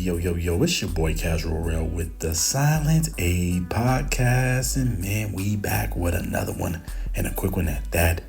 Yo, it's your boy Casual Real with the Silent A podcast. And man, we back with another one and a quick one at that.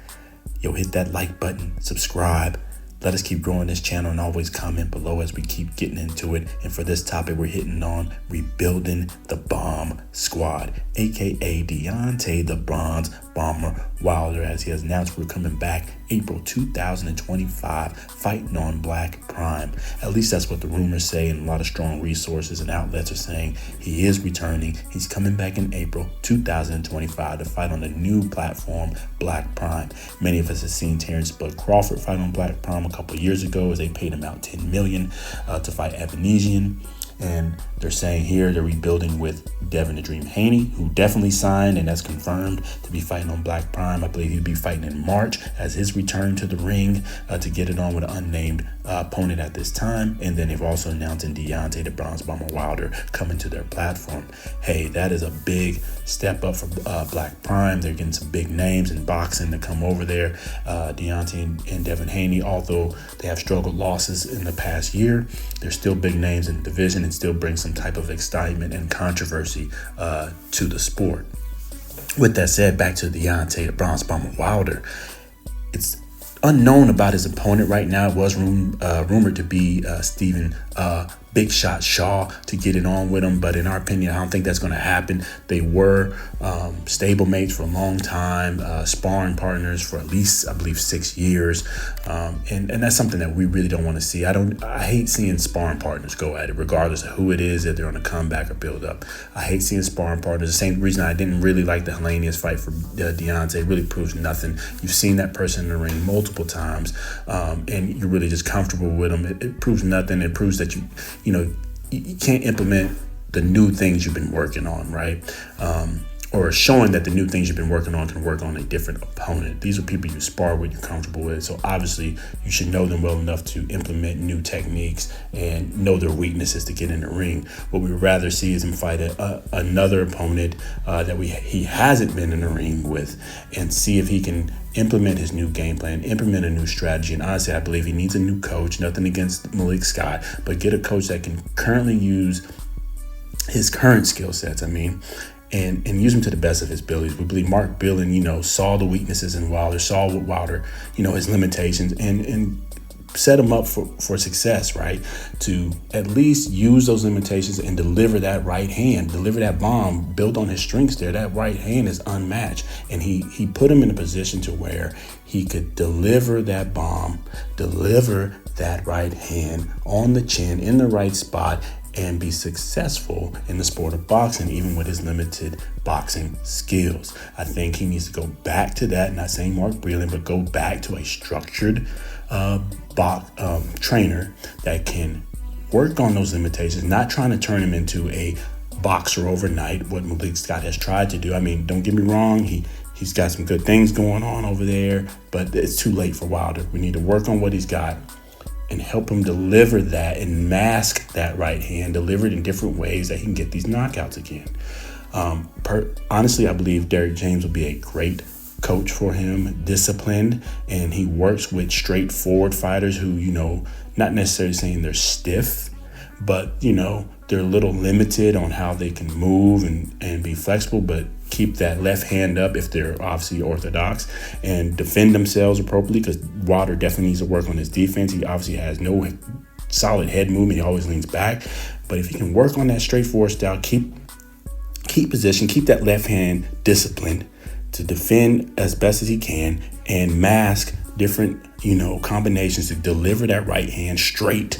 Hit that like button, subscribe. Let us keep growing this channel and always comment below as we keep getting into it. And for this topic, we're hitting on rebuilding the bomb squad, aka Deontay the Bronze Bomber Wilder, as he has announced we're coming back April 2025, fighting on Black Prime. At least that's what the rumors say, and a lot of strong resources and outlets are saying he is returning. He's coming back in April 2025 to fight on the new platform, Black Prime. Many of us have seen Terrence Bud Crawford fight on Black Prime a couple years ago, as they paid him out $10 million to fight Evanesian. And they're saying here they're rebuilding with Devin the Dream Haney, who definitely signed and that's confirmed to be fighting on Black Prime. I believe he'll be fighting in March as his return to the ring to get it on with an unnamed opponent at this time. And then they've also announced Deontay the Bronze Bomber Wilder coming to their platform. Hey, that is a big step up for Black Prime. They're getting some big names in boxing to come over there. Deontay and Devin Haney, although they have struggled losses in the past year, they're still big names in the division and still bring some type of excitement and controversy to the sport. With that said, back to Deontay the Bronze Bomber Wilder. It's unknown about his opponent right now. It was rumored to be Stephen Big Shot Shaw to get it on with him, but in our opinion, I don't think that's going to happen. They were stablemates for a long time, sparring partners for at least, I believe, 6 years, and that's something that we really don't want to see. I hate seeing sparring partners go at it, regardless of who it is, if they're on a comeback or build up. I hate seeing sparring partners. The same reason I didn't really like the Helenius fight for Deontay. It really proves nothing. You've seen that person in the ring multiple times, and you're really just comfortable with them. It proves nothing. It proves that you can't implement the new things you've been working on, right? Or showing that the new things you've been working on can work on a different opponent. These are people you spar with, you're comfortable with. So obviously you should know them well enough to implement new techniques and know their weaknesses to get in the ring. What we would rather see is him fight another opponent that he hasn't been in the ring with, and see if he can implement his new game plan, implement a new strategy. And honestly, I believe he needs a new coach. Nothing against Malik Scott, but get a coach that can currently use his current skill sets, and use him to the best of his abilities. We believe Mark Billen, saw the weaknesses in Wilder, saw what Wilder, his limitations, and set him up for success, right? To at least use those limitations and deliver that right hand, deliver that bomb, build on his strengths there. That right hand is unmatched. And he put him in a position to where he could deliver that bomb, deliver that right hand on the chin in the right spot, and be successful in the sport of boxing, even with his limited boxing skills. I think he needs to go back to that, not saying Mark Breland, but go back to a structured trainer that can work on those limitations, not trying to turn him into a boxer overnight, what Malik Scott has tried to do. Don't get me wrong, he's got some good things going on over there, but it's too late for Wilder. We need to work on what he's got and help him deliver that and mask that right hand, deliver it in different ways that he can get these knockouts again. Honestly, I believe Derrick James will be a great coach for him, disciplined, and he works with straightforward fighters who, not necessarily saying they're stiff, but, they're a little limited on how they can move and be flexible, but keep that left hand up if they're obviously orthodox, and defend themselves appropriately, because Wilder definitely needs to work on his defense. He obviously has no solid head movement. He always leans back. But if he can work on that straightforward style, keep position, keep that left hand disciplined to defend as best as he can, and mask different, combinations to deliver that right hand straight,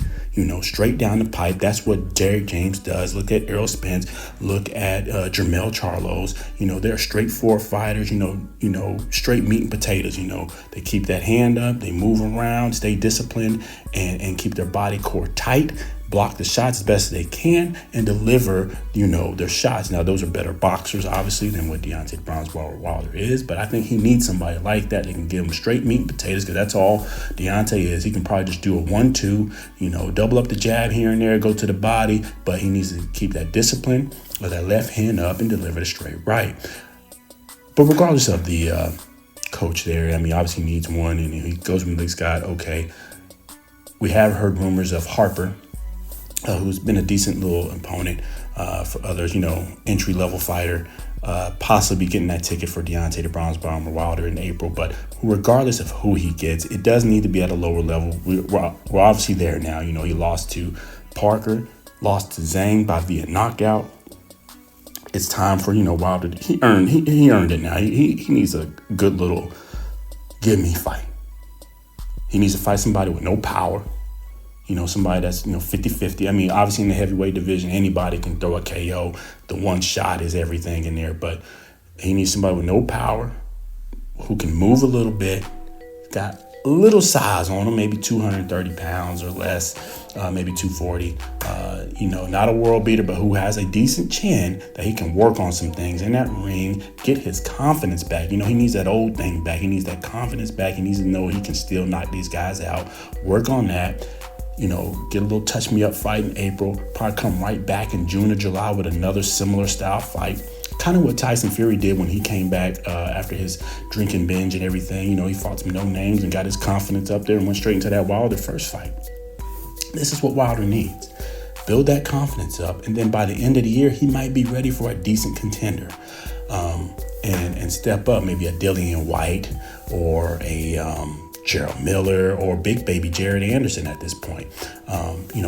straight down the pipe. That's what Derrick James does. Look at Errol Spence. Look at Jermell Charlos. They're straightforward fighters, straight meat and potatoes. They keep that hand up, they move around, stay disciplined, and keep their body core tight, block the shots as best as they can, and deliver, their shots. Now, those are better boxers, obviously, than what Deontay Bronze Bomber Wilder is, but I think he needs somebody like that can give him straight meat and potatoes, because that's all Deontay is. He can probably just do a 1-2, double up the jab here and there, go to the body, but he needs to keep that discipline with that left hand up and deliver the straight right. But regardless of the coach there, obviously he needs one, and he goes with Malik Scott. Okay, we have heard rumors of Harper who's been a decent little opponent for others, entry level fighter, possibly getting that ticket for Deontay the Bronze Bomber Wilder in April. But regardless of who he gets, it does need to be at a lower level. We're obviously there now. He lost to Parker, lost to Zhang by via knockout. It's time for Wilder. He earned it now. He needs a good little give me fight. He needs to fight somebody with no power. Somebody that's 50-50. I mean, obviously in the heavyweight division, anybody can throw a KO. The one shot is everything in there. But he needs somebody with no power, who can move a little bit, got a little size on him, maybe 230 pounds or less, maybe 240. Not a world beater, but who has a decent chin that he can work on some things in that ring, get his confidence back. He needs that old thing back. He needs that confidence back. He needs to know he can still knock these guys out, work on that. Get a little touch me up fight in April, probably come right back in June or July with another similar style fight. Kind of what Tyson Fury did when he came back after his drinking binge and everything. He fought some no names and got his confidence up there and went straight into that Wilder first fight. This is what Wilder needs. Build that confidence up, and then by the end of the year, he might be ready for a decent contender and step up, maybe a Dillian White or a Gerald Miller or big baby Jared Anderson at this point.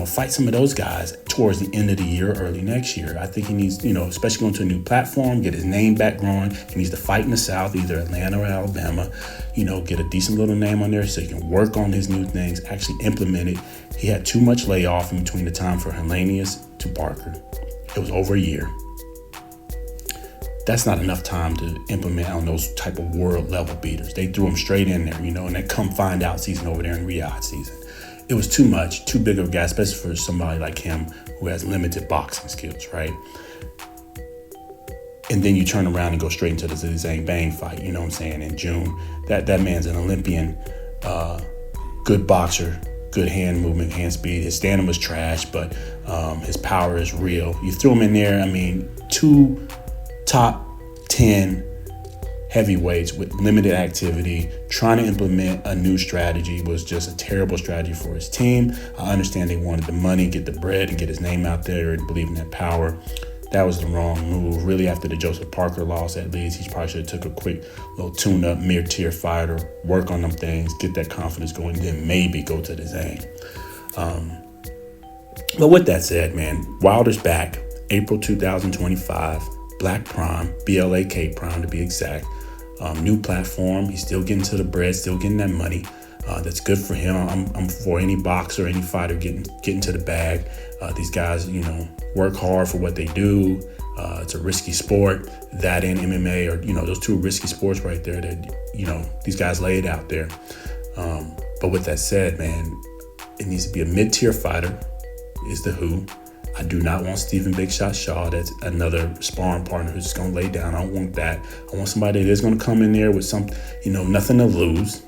Fight some of those guys towards the end of the year, early next year. I think he needs, especially going to a new platform, get his name back growing. He needs to fight in the South, either Atlanta or Alabama, get a decent little name on there so he can work on his new things, actually implement it. He had too much layoff in between the time for Helenius to Parker. It was over a year. That's not enough time to implement on those type of world level beaters. They threw him straight in there, and that come find out season over there in Riyadh season. It was too much, too big of a guy, especially for somebody like him who has limited boxing skills, right? And then you turn around and go straight into the Zhang Bang fight, you know what I'm saying, in June. That man's an Olympian, good boxer, good hand movement, hand speed. His stand-up was trash, but his power is real. You threw him in there, two top 10 heavyweights with limited activity, trying to implement a new strategy was just a terrible strategy for his team. I understand they wanted the money, get the bread, and get his name out there and believe in that power. That was the wrong move. Really, after the Joseph Parker loss, at least, he probably should have took a quick little tune-up, mid-tier fighter, work on them things, get that confidence going, then maybe go to the Zane. But with that said, man, Wilder's back, April 2025, Black Prime, BLAK Prime to be exact. New platform. He's still getting to the bread, still getting that money. That's good for him. I'm for any boxer, any fighter getting to the bag. These guys, work hard for what they do. It's a risky sport. That and MMA are, those two risky sports right there that, these guys lay it out there. But with that said, man, it needs to be a mid-tier fighter is the who. I do not want Stephen Big Shot Shaw. That's another sparring partner who's just going to lay down. I don't want that. I want somebody that is going to come in there with some, nothing to lose,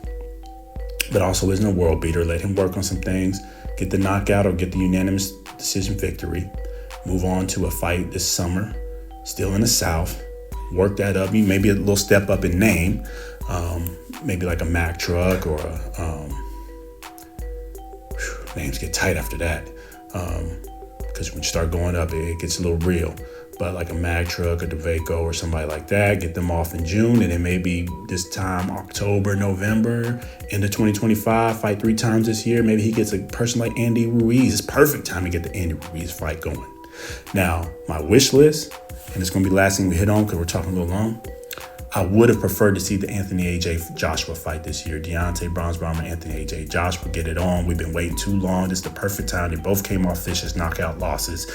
but also isn't a world beater. Let him work on some things, get the knockout or get the unanimous decision victory, move on to a fight this summer, still in the South, work that up. Maybe a little step up in name, maybe like a Mack truck or names get tight after that. Because when you start going up, it gets a little real. But like a Mag Truck or DeVaco or somebody like that, get them off in June, and then maybe this time, October, November, into 2025, fight 3 times this year. Maybe he gets a person like Andy Ruiz. It's perfect time to get the Andy Ruiz fight going. Now, my wish list, and it's going to be the last thing we hit on because we're talking a little long. I would have preferred to see the Anthony AJ Joshua fight this year. Deontay, Bronze Bomber, Anthony AJ Joshua, get it on. We've been waiting too long. This is the perfect time. They both came off vicious knockout losses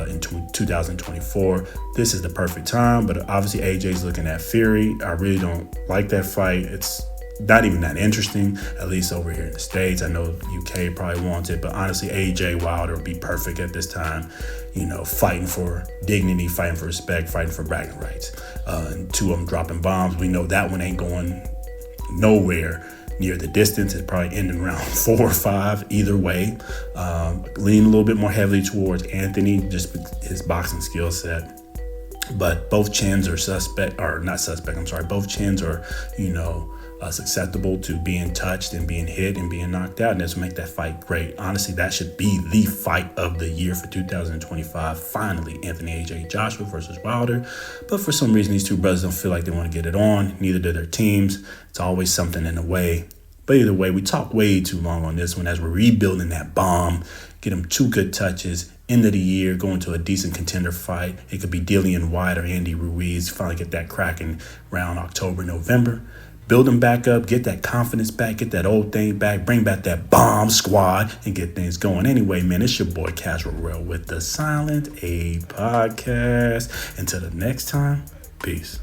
in 2024. This is the perfect time, but obviously AJ's looking at Fury. I really don't like that fight. It's not even that interesting, at least over here in the States. I know UK probably wants it, but honestly, AJ Wilder would be perfect at this time. Fighting for dignity, fighting for respect, fighting for bragging rights. And 2 of them dropping bombs. We know that one ain't going nowhere near the distance. It's probably ending around 4 or 5 either way. Lean a little bit more heavily towards Anthony, just with his boxing skill set. But both chins are both chins are, susceptible to being touched and being hit and being knocked out, and that's what make that fight great. Honestly, that should be the fight of the year for 2025. Finally, Anthony AJ Joshua versus Wilder. But for some reason, these two brothers don't feel like they want to get it on. Neither do their teams. It's always something in the way. But either way, we talked way too long on this one as we're rebuilding that bomb. Get them 2 good touches. End of the year, going to a decent contender fight. It could be Dillian White or Andy Ruiz. Finally get that cracking around October, November. Build them back up, get that confidence back, get that old thing back, bring back that bomb squad, and get things going. Anyway, man, it's your boy Casual Real with the Silent A Podcast. Until the next time, peace.